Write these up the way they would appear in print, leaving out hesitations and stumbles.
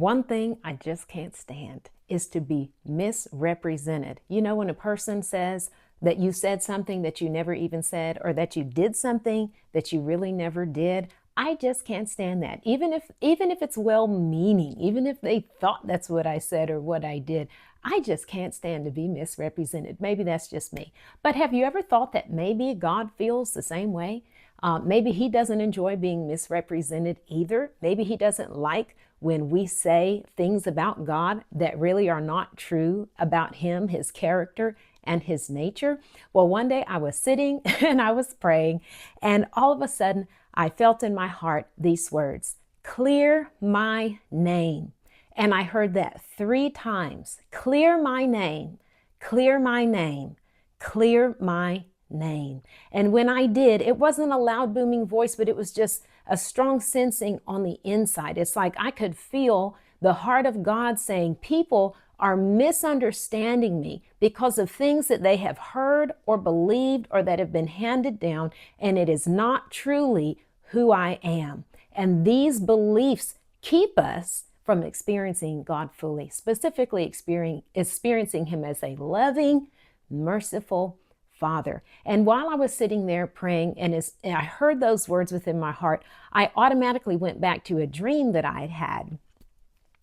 One thing I just can't stand is to be misrepresented. You know, when a person says that you said something that you never even said, or that you did something that you really never did, I just can't stand that. Even if it's well-meaning, even if they thought that's what I said or what I did, I just can't stand to be misrepresented. Maybe that's just me. But have you ever thought that maybe God feels the same way? Maybe he doesn't enjoy being misrepresented either. Maybe he doesn't like when we say things about God that really are not true about him, his character, and his nature. Well, one day I was sitting and I was praying, and all of a sudden I felt in my heart these words, "Clear my name." And I heard that 3 times. Clear my name, clear my name, clear my name. And when I did, it wasn't a loud booming voice, but it was just a strong sensing on the inside. It's like I could feel the heart of God saying, people are misunderstanding me because of things that they have heard or believed or that have been handed down, and it is not truly who I am. And these beliefs keep us from experiencing God fully, specifically experiencing him as a loving, merciful Father. And while I was sitting there praying, and I heard those words within my heart, I automatically went back to a dream that I had had.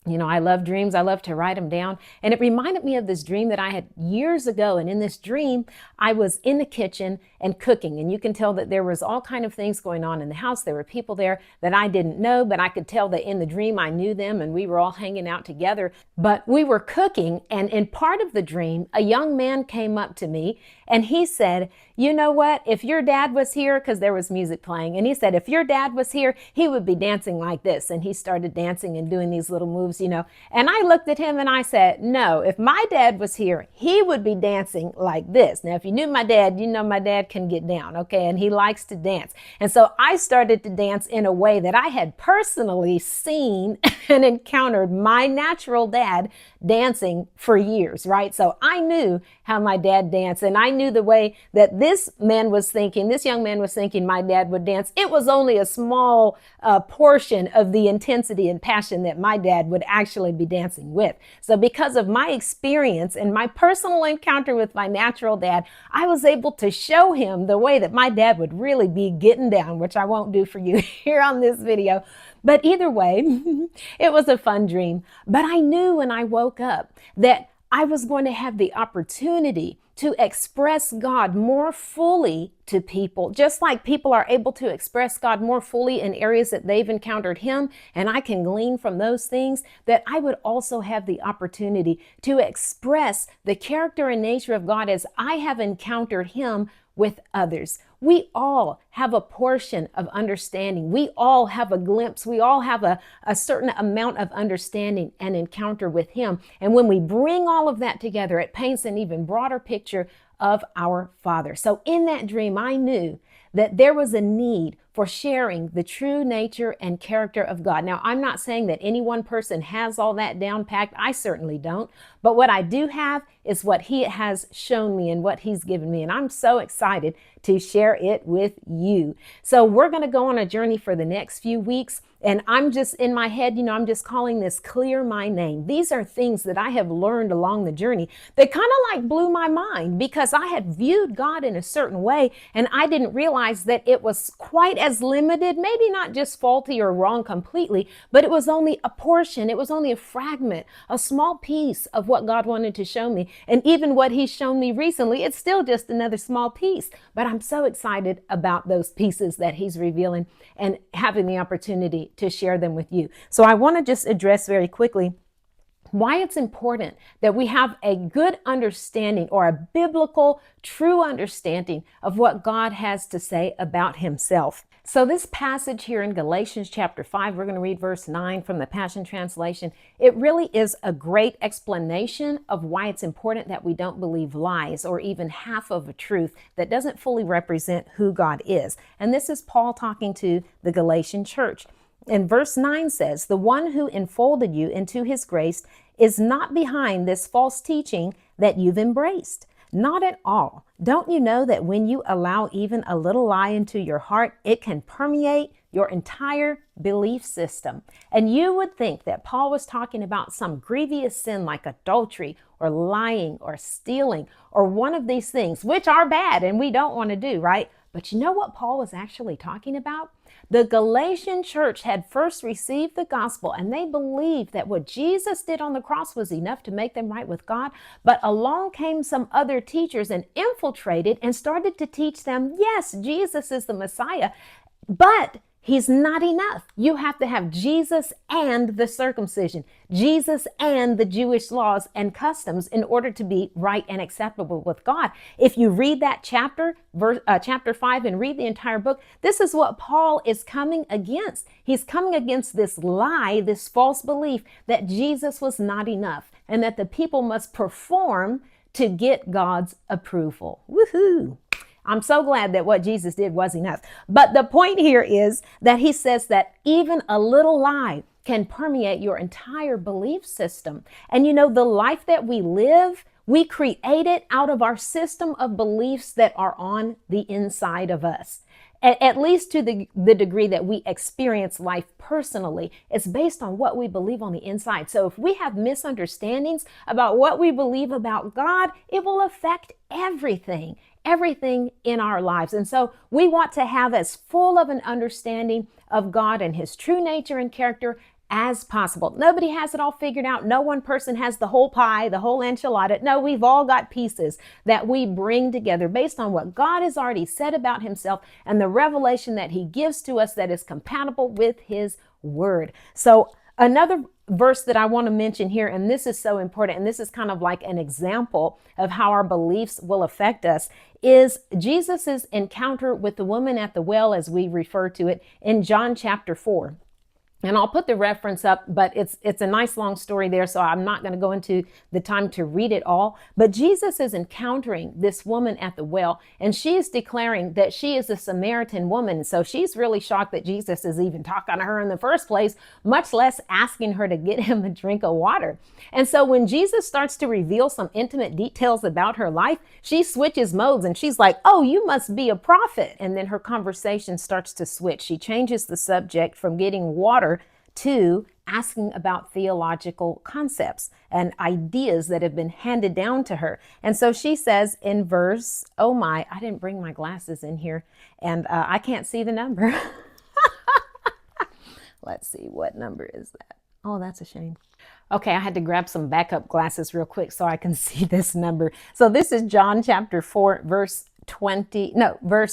You know, I love dreams. I love to write them down. And it reminded me of this dream that I had years ago. And in this dream, I was in the kitchen and cooking. And you can tell that there was all kind of things going on in the house. There were people there that I didn't know, but I could tell that in the dream I knew them, and we were all hanging out together. But we were cooking, and in part of the dream, a young man came up to me and he said, "You know what? If your dad was here," because there was music playing, and he said, "If your dad was here, he would be dancing like this." And he started dancing and doing these little moves, you know. And I looked at him and I said, "No, if my dad was here, he would be dancing like this." Now, if you knew my dad, you know my dad can get down, okay? And he likes to dance. And so I started to dance in a way that I had personally seen and encountered my natural dad dancing for years, right? So I knew how my dad danced, and I knew the way that this young man was thinking my dad would dance. It was only a small portion of the intensity and passion that my dad would actually be dancing with. So because of my experience and my personal encounter with my natural dad, I was able to show him the way that my dad would really be getting down, which I won't do for you here on this video. But either way, it was a fun dream. But I knew when I woke up that I was going to have the opportunity to express God more fully to people, just like people are able to express God more fully in areas that they've encountered him, and I can glean from those things, that I would also have the opportunity to express the character and nature of God as I have encountered him with others. We all have a portion of understanding. We all have a glimpse. We all have a certain amount of understanding and encounter with him. And when we bring all of that together, it paints an even broader picture of our Father. So in that dream, I knew that there was a need for sharing the true nature and character of God. Now, I'm not saying that any one person has all that down packed. I certainly don't. But what I do have is what he has shown me and what he's given me. And I'm so excited to share it with you. So we're going to go on a journey for the next few weeks. And I'm just in my head, you know, I'm just calling this Clear My Name. These are things that I have learned along the journey that kind of like blew my mind, because I had viewed God in a certain way and I didn't realize that it was quite as limited, maybe not just faulty or wrong completely, but it was only a portion. It was only a fragment, a small piece of what God wanted to show me. And even what he's shown me recently, it's still just another small piece. But I'm so excited about those pieces that he's revealing and having the opportunity to share them with you. So I want to just address very quickly why it's important that we have a good understanding, or a biblical, true understanding of what God has to say about himself. So this passage here in Galatians chapter 5, we're going to read verse 9 from the Passion Translation. It really is a great explanation of why it's important that we don't believe lies or even half of a truth that doesn't fully represent who God is. And this is Paul talking to the Galatian church. And verse 9 says, "The one who enfolded you into his grace is not behind this false teaching that you've embraced. Not at all. Don't you know that when you allow even a little lie into your heart, it can permeate your entire belief system. And you would think that Paul was talking about some grievous sin like adultery or lying or stealing or one of these things, which are bad and we don't want to do, right? But you know what Paul was actually talking about? The Galatian church had first received the gospel and they believed that what Jesus did on the cross was enough to make them right with God. But along came some other teachers and infiltrated and started to teach them, yes, Jesus is the Messiah, but he's not enough. You have to have Jesus and the circumcision, Jesus and the Jewish laws and customs in order to be right and acceptable with God. If you read that chapter 5 and read the entire book, this is what Paul is coming against. He's coming against this lie, this false belief that Jesus was not enough and that the people must perform to get God's approval. Woohoo! I'm so glad that what Jesus did was enough. But the point here is that he says that even a little lie can permeate your entire belief system. And you know, the life that we live, we create it out of our system of beliefs that are on the inside of us. At least to the degree that we experience life personally, it's based on what we believe on the inside. So if we have misunderstandings about what we believe about God, it will affect everything in our lives. And so we want to have as full of an understanding of God and his true nature and character as possible. Nobody has it all figured out. No one person has the whole pie, the whole enchilada. No, we've all got pieces that we bring together based on what God has already said about himself and the revelation that he gives to us that is compatible with his word. So another verse that I want to mention here, and this is so important, and this is kind of like an example of how our beliefs will affect us, is Jesus's encounter with the woman at the well, as we refer to it, in John chapter 4. And I'll put the reference up, but it's a nice long story there, so I'm not going to go into the time to read it all. But Jesus is encountering this woman at the well, and she is declaring that she is a Samaritan woman. So she's really shocked that Jesus is even talking to her in the first place, much less asking her to get him a drink of water. And so when Jesus starts to reveal some intimate details about her life, she switches modes and she's like, oh, you must be a prophet. And then her conversation starts to switch. She changes the subject from getting water to asking about theological concepts and ideas that have been handed down to her. And so she says in verse, oh my, I didn't bring my glasses in here and I can't see the number. Let's see, what number is that? Oh, that's a shame. Okay, I had to grab some backup glasses real quick so I can see this number. So this is John chapter 4, verse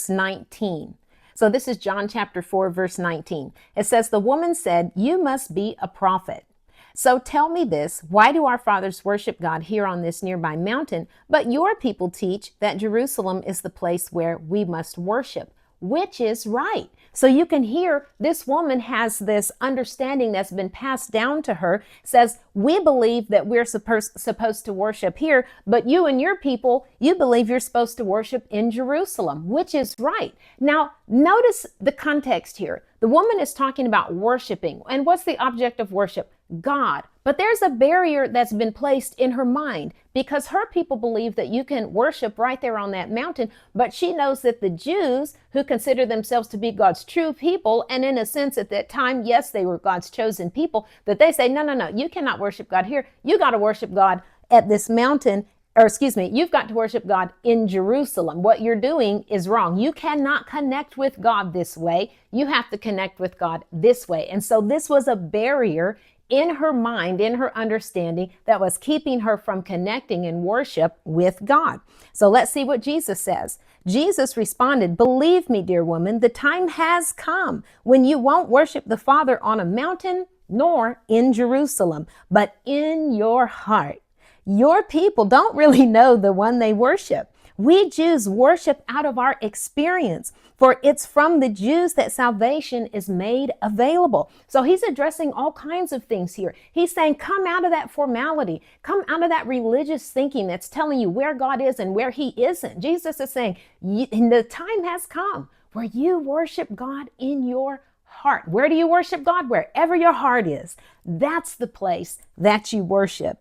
19. So this is John chapter 4, verse 19. It says, the woman said, you must be a prophet. So tell me this, why do our fathers worship God here on this nearby mountain, but your people teach that Jerusalem is the place where we must worship? Which is right? So you can hear this woman has this understanding that's been passed down to her, says, we believe that we're supposed to worship here, but you and your people, you believe you're supposed to worship in Jerusalem, which is right. Now, notice the context here. The woman is talking about worshiping. And what's the object of worship? God. But there's a barrier that's been placed in her mind because her people believe that you can worship right there on that mountain. But she knows that the Jews, who consider themselves to be God's true people, and in a sense at that time, yes, they were God's chosen people, that they say, no, you cannot worship God here. You got to worship God at this mountain. You've got to worship God in Jerusalem. What you're doing is wrong. You cannot connect with God this way. You have to connect with God this way. And so this was a barrier in her mind, in her understanding, that was keeping her from connecting in worship with God. So let's see what Jesus says. Jesus responded, believe me, dear woman, the time has come when you won't worship the Father on a mountain nor in Jerusalem, but in your heart. Your people don't really know the one they worship. We Jews worship out of our experience, for it's from the Jews that salvation is made available. So he's addressing all kinds of things here. He's saying, come out of that formality, come out of that religious thinking that's telling you where God is and where he isn't. Jesus is saying, the time has come where you worship God in your heart. Where do you worship God? Wherever your heart is. That's the place that you worship.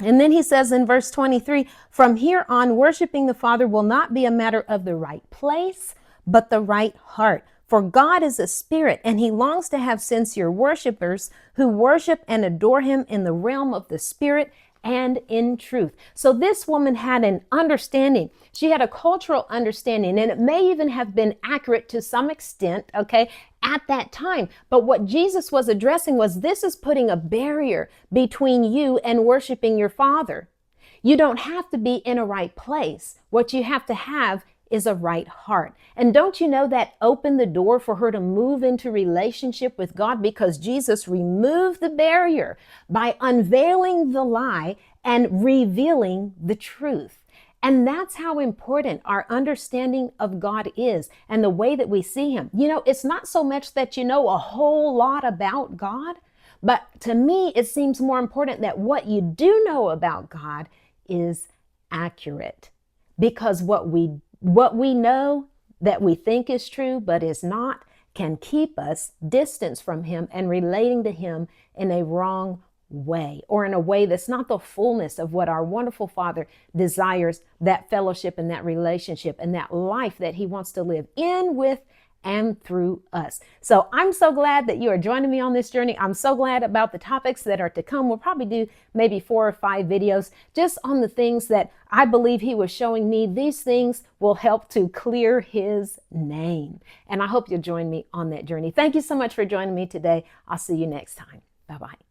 And then he says in verse 23, from here on, worshiping the Father will not be a matter of the right place, but the right heart. For God is a spirit, and he longs to have sincere worshipers who worship and adore him in the realm of the spirit and in truth. So this woman had an understanding. She had a cultural understanding, and it may even have been accurate to some extent, okay, at that time. But what Jesus was addressing was, this is putting a barrier between you and worshiping your Father. You don't have to be in a right place. What you have to have is a right heart. And don't you know that opened the door for her to move into relationship with God, because Jesus removed the barrier by unveiling the lie and revealing the truth. And that's how important our understanding of God is and the way that we see him. You know, it's not so much that you know a whole lot about God, but to me, it seems more important that what you do know about God is accurate. Because what we know that we think is true but is not can keep us distance from him and relating to him in a wrong way, or in a way that's not the fullness of what our wonderful Father desires, that fellowship and that relationship and that life that he wants to live in, with, and through us. So I'm so glad that you are joining me on this journey. I'm so glad about the topics that are to come. We'll probably do maybe 4 or 5 videos just on the things that I believe he was showing me. These things will help to clear his name. And I hope you'll join me on that journey. Thank you so much for joining me today. I'll see you next time. Bye-bye.